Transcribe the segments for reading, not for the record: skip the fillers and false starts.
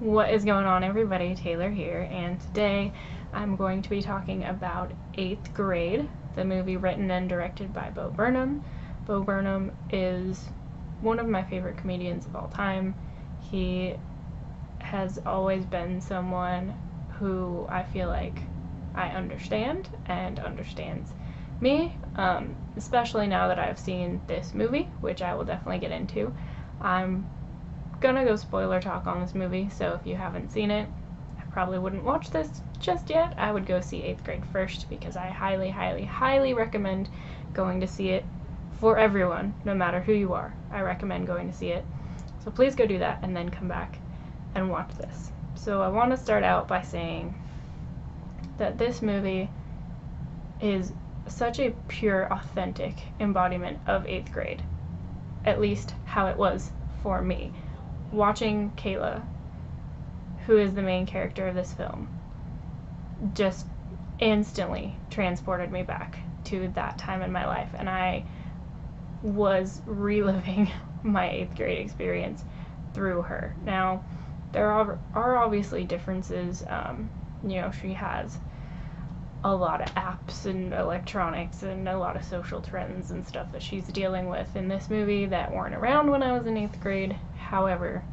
What is going on, everybody? Taylor here, and today I'm going to be talking about 8th Grade, the movie written and directed by Bo Burnham. Bo Burnham is one of my favorite comedians of all time. He has always been someone who I feel like I understand and understands me, especially now that I've seen this movie, which I will definitely get into. I'm gonna go spoiler talk on this movie, so if you haven't seen it, I probably wouldn't watch this just yet. I would go see 8th Grade first, because I highly, highly, highly recommend going to see it for everyone, no matter who you are. I recommend going to see it. So please go do that and then come back and watch this. So I want to start out by saying that this movie is such a pure, authentic embodiment of 8th grade, at least how it was for me. Watching Kayla, who is the main character of this film, just instantly transported me back to that time in my life, and I was reliving my 8th grade experience through her. Now, there are obviously differences. She has a lot of apps and electronics and a lot of social trends and stuff that she's dealing with in this movie that weren't around when I was in 8th grade. However,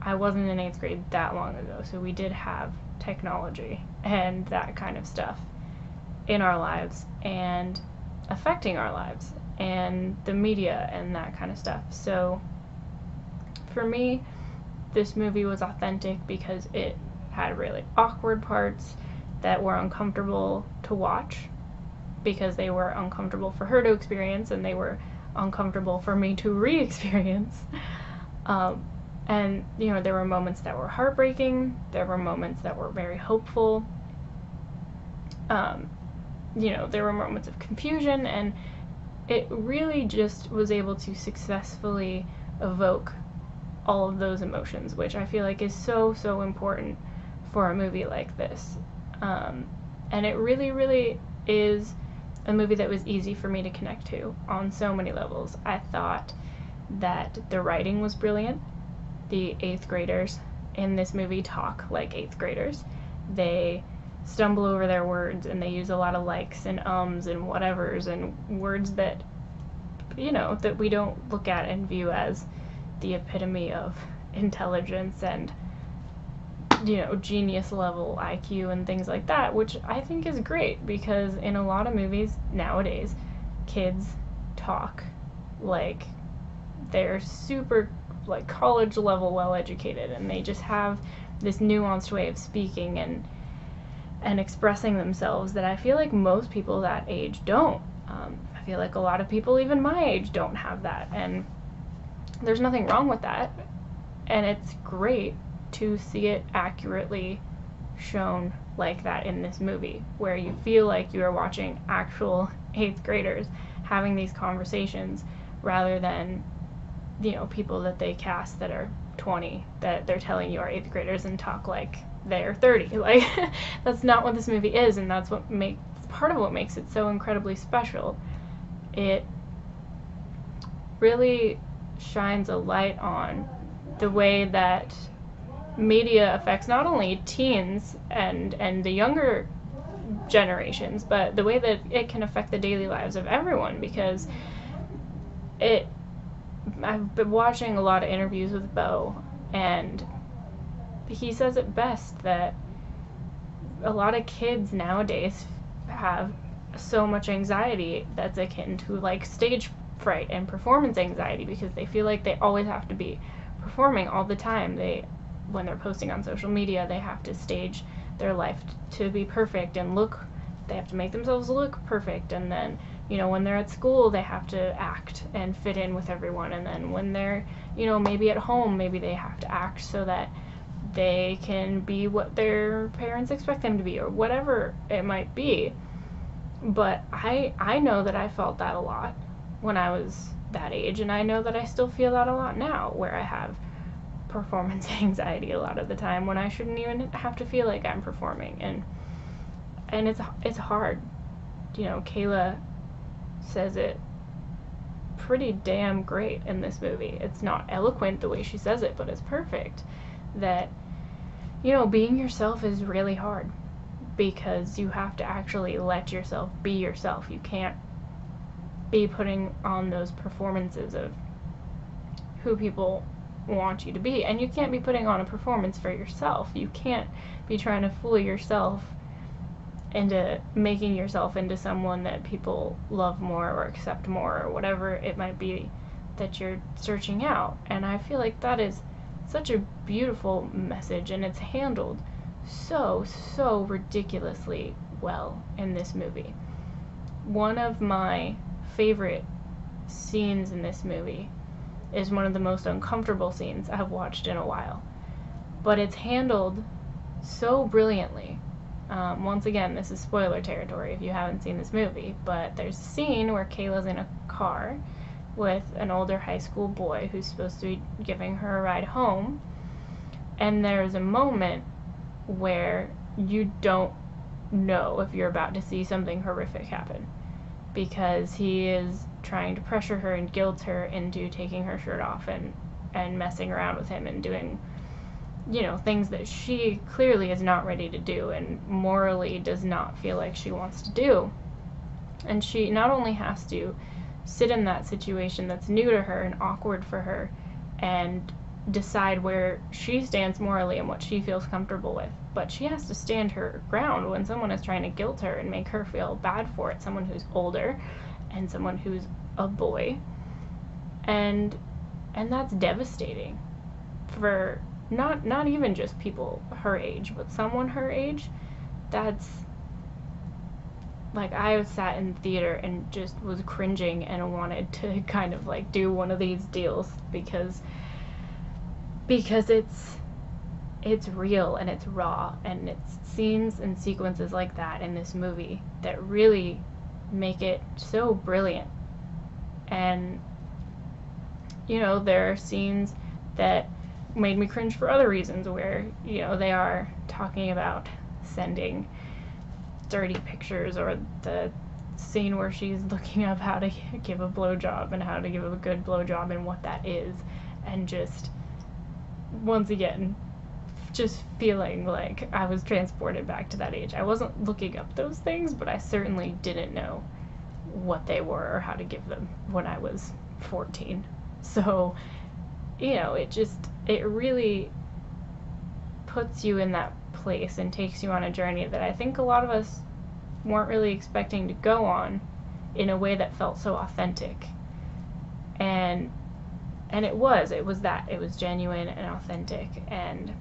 I wasn't in 8th grade that long ago, so we did have technology and that kind of stuff in our lives and affecting our lives, and the media and that kind of stuff. So for me, this movie was authentic because it had really awkward parts that were uncomfortable to watch, because they were uncomfortable for her to experience and they were uncomfortable for me to re-experience. And there were moments that were heartbreaking, there were moments that were very hopeful, there were moments of confusion, and it really just was able to successfully evoke all of those emotions, which I feel like is so, so important for a movie like this. And it really, really is a movie that was easy for me to connect to on so many levels. I thought that the writing was brilliant. The 8th graders in this movie talk like 8th graders. They stumble over their words, and they use a lot of likes and ums and whatevers and words that, that we don't look at and view as the epitome of intelligence and genius level IQ and things like that, which I think is great, because in a lot of movies nowadays, kids talk like they're super, like, college level well educated, and they just have this nuanced way of speaking and expressing themselves that I feel like most people that age don't. I feel like a lot of people even my age don't have that, and there's nothing wrong with that, and it's great to see it accurately shown like that in this movie, where you feel like you are watching actual 8th graders having these conversations, rather than people that they cast that are 20 that they're telling you are 8th graders and talk like they're 30. Like, that's not what this movie is, and that's part of what makes it so incredibly special. It really shines a light on the way that media affects not only teens and the younger generations, but the way that it can affect the daily lives of everyone, because I've been watching a lot of interviews with Bo, and he says it best that a lot of kids nowadays have so much anxiety that's akin to, like, stage fright and performance anxiety, because they feel like they always have to be performing all the time. When they're posting on social media, they have to stage their life to be perfect and they have to make themselves look perfect, and then when they're at school, they have to act and fit in with everyone, and then when they're maybe at home, maybe they have to act so that they can be what their parents expect them to be, or whatever it might be. But I know that I felt that a lot when I was that age, and I know that I still feel that a lot now, where I have performance anxiety a lot of the time when I shouldn't even have to feel like I'm performing, and it's hard. Kayla says it pretty damn great in this movie. It's not eloquent the way she says it, but it's perfect. that, you know, being yourself is really hard because you have to actually let yourself be yourself. You can't be putting on those performances of who people want you to be, and you can't be putting on a performance for yourself. You can't be trying to fool yourself into making yourself into someone that people love more or accept more or whatever it might be that you're searching out. And I feel like that is such a beautiful message, and it's handled so ridiculously well in this movie. One of my favorite scenes in this movie is one of the most uncomfortable scenes I've watched in a while, but it's handled so brilliantly. Once again, this is spoiler territory if you haven't seen this movie, but there's a scene where Kayla's in a car with an older high school boy who's supposed to be giving her a ride home, and there's a moment where you don't know if you're about to see something horrific happen, because he is trying to pressure her and guilt her into taking her shirt off and messing around with him and doing, you know, things that she clearly is not ready to do and morally does not feel like she wants to do. And she not only has to sit in that situation that's new to her and awkward for her and decide where she stands morally and what she feels comfortable with, but she has to stand her ground when someone is trying to guilt her and make her feel bad for it, someone who's older and someone who's a boy. And that's devastating for not even just people her age, but someone her age. That's like, I sat in the theater and just was cringing and wanted to kind of like do one of these deals because it's real and it's raw, and it's scenes and sequences like that in this movie that really make it so brilliant. And, you know, there are scenes that made me cringe for other reasons where, you know, they are talking about sending dirty pictures, or the scene where she's looking up how to give a blowjob and how to give a good blowjob and what that is, and just, once again, just feeling like I was transported back to that age. I wasn't looking up those things, but I certainly didn't know what they were or how to give them when I was 14. So, you know, it really puts you in that place and takes you on a journey that I think a lot of us weren't really expecting to go on, in a way that felt so authentic. And it was genuine and authentic, and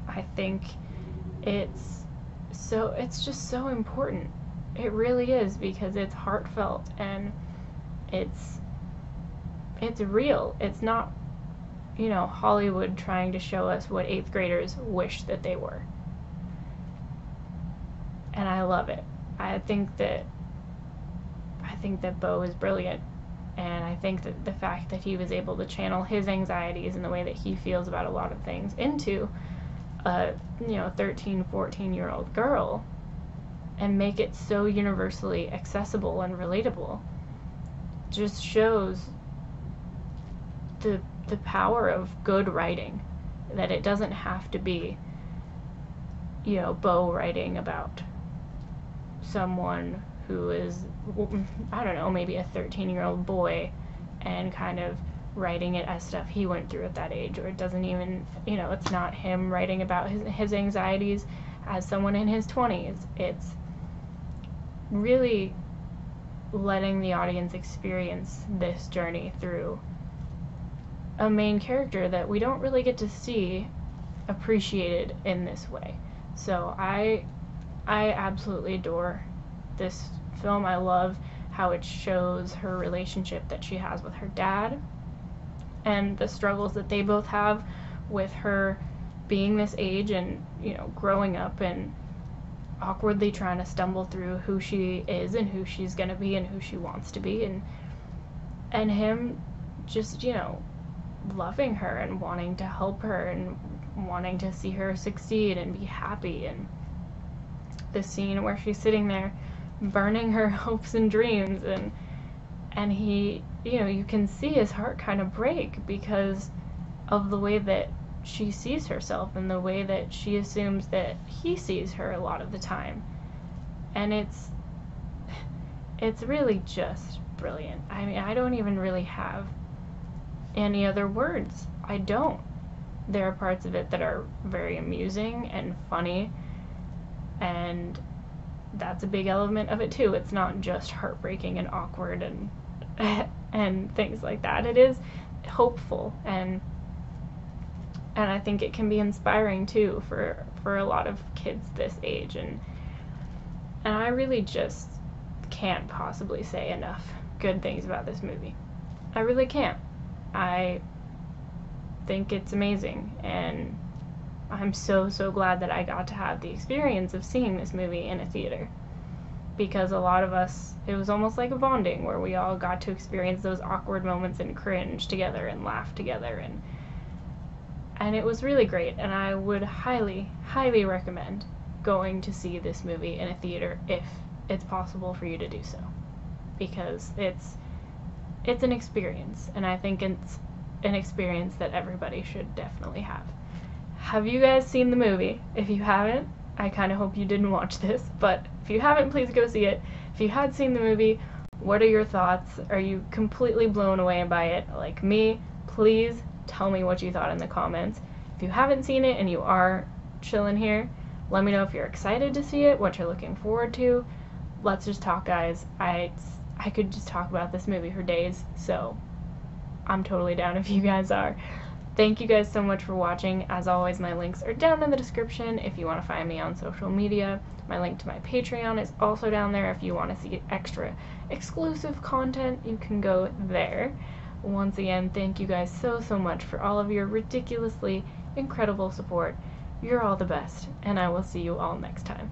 I think it's just so important. It really is, because it's heartfelt and it's real. It's not, you know, Hollywood trying to show us what 8th graders wish that they were. And I love it. I think that Beau is brilliant, and I think that the fact that he was able to channel his anxieties and the way that he feels about a lot of things into a, you know, 13, 14-year-old girl, and make it so universally accessible and relatable, just shows the power of good writing. That it doesn't have to be, you know, Beau writing about someone who is, I don't know, maybe a 13-year-old boy, and kind of writing it as stuff he went through at that age, or it doesn't even, you know, it's not him writing about his anxieties as someone in his 20s. It's really letting the audience experience this journey through a main character that we don't really get to see appreciated in this way. So I absolutely adore this film. I love how it shows her relationship that she has with her dad, and the struggles that they both have with her being this age and, you know, growing up and awkwardly trying to stumble through who she is and who she's gonna be and who she wants to be, and him just, you know, loving her and wanting to help her and wanting to see her succeed and be happy. And the scene where she's sitting there burning her hopes and dreams, and he, you know, you can see his heart kind of break because of the way that she sees herself and the way that she assumes that he sees her a lot of the time. And it's really just brilliant. I mean, I don't even really have any other words. I don't. There are parts of it that are very amusing and funny, and that's a big element of it too. It's not just heartbreaking and awkward and and things like that. It is hopeful, and I think it can be inspiring too for a lot of kids this age, and I really just can't possibly say enough good things about this movie. I really can't. I think it's amazing, and I'm so glad that I got to have the experience of seeing this movie in a theater, because a lot of us, it was almost like a bonding where we all got to experience those awkward moments and cringe together and laugh together, and it was really great, and I would highly recommend going to see this movie in a theater if it's possible for you to do so, because it's an experience, and I think it's an experience that everybody should definitely have. Have you guys seen the movie? If you haven't, I kind of hope you didn't watch this, but if you haven't, please go see it. If you had seen the movie, what are your thoughts? Are you completely blown away by it like me? Please tell me what you thought in the comments. If you haven't seen it and you are chilling here, let me know if you're excited to see it, what you're looking forward to. Let's just talk, guys. I could just talk about this movie for days, so I'm totally down if you guys are. Thank you guys so much for watching. As always, my links are down in the description if you want to find me on social media. My link to my Patreon is also down there. If you want to see extra exclusive content, you can go there. Once again, thank you guys so much for all of your ridiculously incredible support. You're all the best, and I will see you all next time.